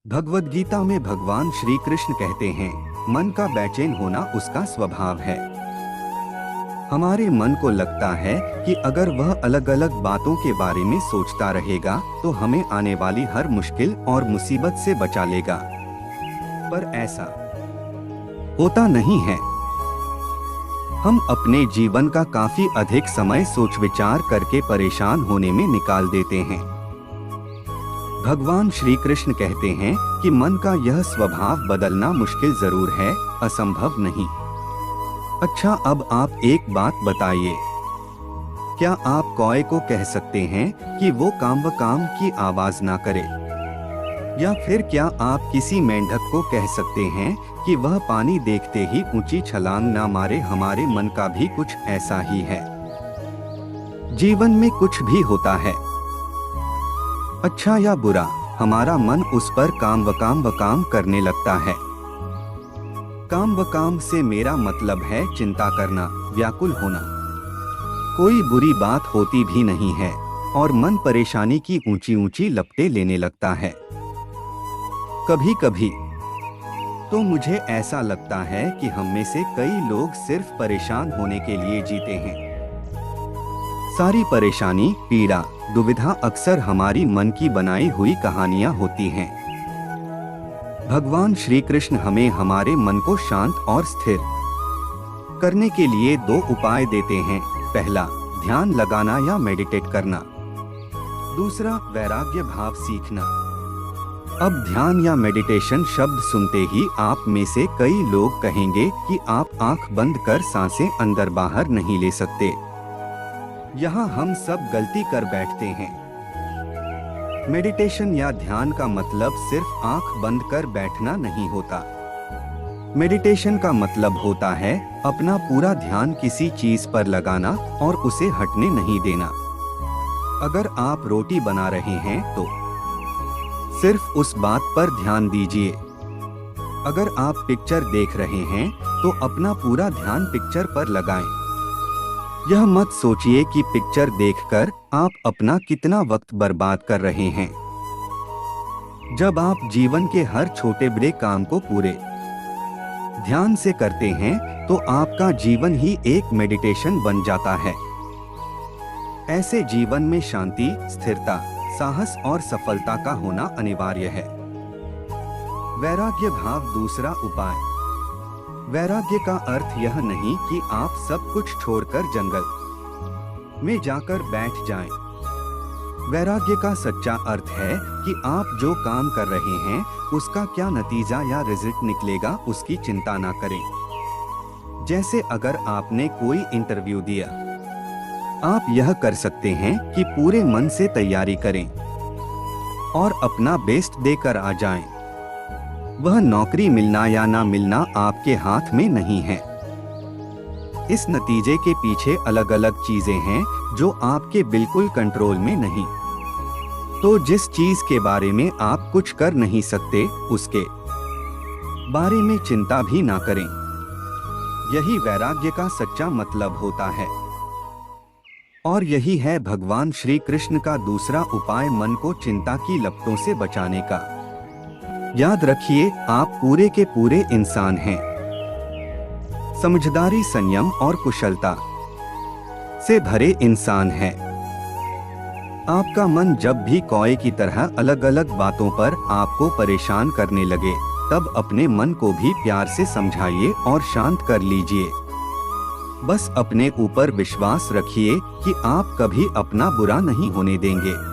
भगवद गीता में भगवान श्री कृष्ण कहते हैं, मन का बेचैन होना उसका स्वभाव है। हमारे मन को लगता है कि अगर वह अलग अलग बातों के बारे में सोचता रहेगा तो हमें आने वाली हर मुश्किल और मुसीबत से बचा लेगा, पर ऐसा होता नहीं है। हम अपने जीवन का काफी अधिक समय सोच विचार करके परेशान होने में निकाल देते हैं। भगवान श्री कृष्ण कहते हैं कि मन का यह स्वभाव बदलना मुश्किल जरूर है, असंभव नहीं। अच्छा, अब आप एक बात बताइए, क्या आप कौए को कह सकते हैं कि वो काम व काम की आवाज ना करे? या फिर क्या आप किसी मेंढक को कह सकते हैं कि वह पानी देखते ही ऊंची छलांग ना मारे? हमारे मन का भी कुछ ऐसा ही है। जीवन में कुछ भी होता है, अच्छा या बुरा, हमारा मन उस पर काम व काम करने लगता है। काम व काम से मेरा मतलब है चिंता करना, व्याकुल होना। कोई बुरी बात होती भी नहीं है और मन परेशानी की ऊंची ऊंची लपटें लेने लगता है। कभी कभी तो मुझे ऐसा लगता है कि हम में से कई लोग सिर्फ परेशान होने के लिए जीते हैं। सारी परेशानी, पीड़ा, दुविधा अक्सर हमारी मन की बनाई हुई कहानियां होती हैं। भगवान श्री कृष्ण हमें हमारे मन को शांत और स्थिर करने के लिए दो उपाय देते हैं। पहला, ध्यान लगाना या मेडिटेट करना। दूसरा, वैराग्य भाव सीखना। अब ध्यान या मेडिटेशन शब्द सुनते ही आप में से कई लोग कहेंगे कि आप आंख बंद कर सांसें अंदर बाहर नहीं ले सकते। यहाँ हम सब गलती कर बैठते हैं। मेडिटेशन या ध्यान का मतलब सिर्फ आंख बंद कर बैठना नहीं होता। मेडिटेशन का मतलब होता है अपना पूरा ध्यान किसी चीज पर लगाना और उसे हटने नहीं देना। अगर आप रोटी बना रहे हैं तो सिर्फ उस बात पर ध्यान दीजिए। अगर आप पिक्चर देख रहे हैं तो अपना पूरा ध्यान पिक्चर पर लगाएं। यह मत सोचिए कि पिक्चर देखकर आप अपना कितना वक्त बर्बाद कर रहे हैं। जब आप जीवन के हर छोटे बड़े काम को पूरे ध्यान से करते हैं तो आपका जीवन ही एक मेडिटेशन बन जाता है। ऐसे जीवन में शांति, स्थिरता, साहस और सफलता का होना अनिवार्य है। वैराग्य भाव दूसरा उपाय। वैराग्य का अर्थ यह नहीं कि आप सब कुछ छोड़कर जंगल में जाकर बैठ जाएं। वैराग्य का सच्चा अर्थ है कि आप जो काम कर रहे हैं उसका क्या नतीजा या रिजल्ट निकलेगा उसकी चिंता ना करें। जैसे अगर आपने कोई इंटरव्यू दिया, आप यह कर सकते हैं कि पूरे मन से तैयारी करें और अपना बेस्ट देकर आ जाएं। वह नौकरी मिलना या ना मिलना आपके हाथ में नहीं है। इस नतीजे के पीछे अलग अलग चीजें हैं जो आपके बिल्कुल कंट्रोल में नहीं। तो जिस चीज के बारे में आप कुछ कर नहीं सकते उसके बारे में चिंता भी ना करें। यही वैराग्य का सच्चा मतलब होता है। और यही है भगवान श्री कृष्ण का दूसरा उपाय, मन को चिंता की लपटों से बचाने का। याद रखिए, आप पूरे के पूरे इंसान हैं। समझदारी, संयम और कुशलता से भरे इंसान हैं। आपका मन जब भी कौए की तरह अलग अलग बातों पर आपको परेशान करने लगे, तब अपने मन को भी प्यार से समझाइए और शांत कर लीजिए। बस अपने ऊपर विश्वास रखिए कि आप कभी अपना बुरा नहीं होने देंगे।